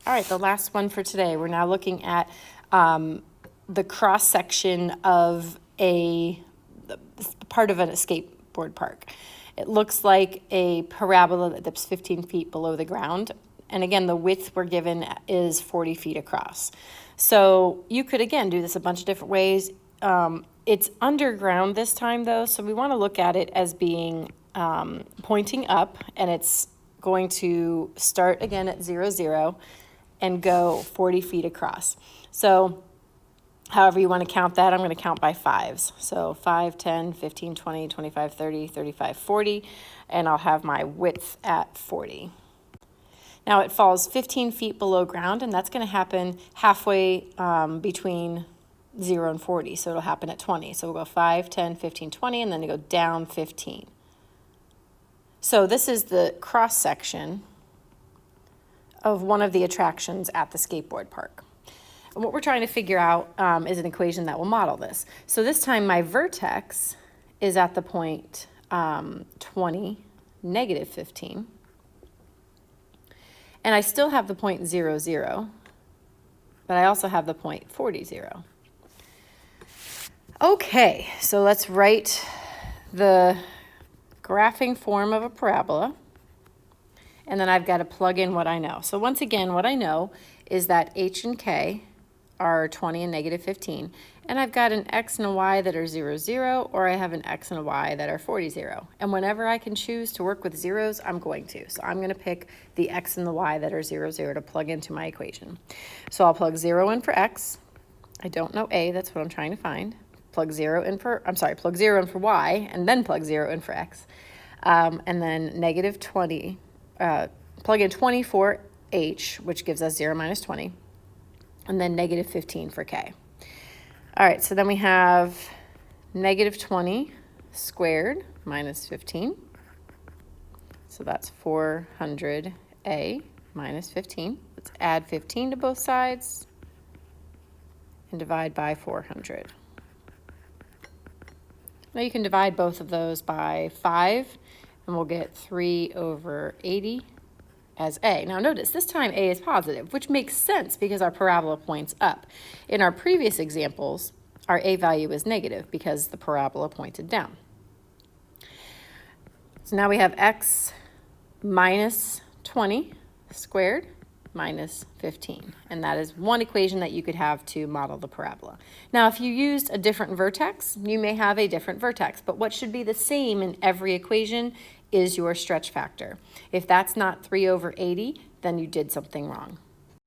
All right, the last one for today. We're now looking at the cross-section of part of an skateboard park. It looks like a parabola that dips 15 feet below the ground. And again, the width we're given is 40 feet across. So you could, again, do this a bunch of different ways. It's underground this time, though, so we want to look at it as being pointing up, and it's going to start again at 0, 0 and go 40 feet across. So however you want to count that, I'm going to count by fives. So 5, 10, 15, 20, 25, 30, 35, 40, and I'll have my width at 40. Now it falls 15 feet below ground, and that's going to happen halfway between 0 and 40, so it'll happen at 20. So we'll go 5, 10, 15, 20, and then you go down 15. So this is the cross-section of one of the attractions at the skateboard park. And what we're trying to figure out is an equation that will model this. So this time my vertex is at the point 20, negative 15. And I still have the point 0, 0, but I also have the point 40, 0. Okay, so let's write the graphing form of a parabola. And then I've got to plug in what I know. So once again, what I know is that h and k are 20 and negative 15. And I've got an x and a y that are 0, 0, or I have an x and a y that are 40, 0. And whenever I can choose to work with zeros, I'm going to. So I'm going to pick the x and the y that are 0, 0 to plug into my equation. So I'll plug 0 in for x. I don't know a, that's what I'm trying to find. Plug 0 in for y, and then plug 0 in for x. And then negative 20. Plug in 20 for h, which gives us 0 minus 20, and then negative 15 for k. All right, so then we have negative 20 squared minus 15. So that's 400a minus 15. Let's add 15 to both sides and divide by 400. Now you can divide both of those by 5, and we'll get 3 over 80 as a. Now notice, this time a is positive, which makes sense because our parabola points up. In our previous examples, our a value is negative because the parabola pointed down. So now we have x minus 20 squared minus 15. And that is one equation that you could have to model the parabola. Now, if you used a different vertex, you may have a different vertex, but what should be the same in every equation is your stretch factor. If that's not 3 over 80, then you did something wrong.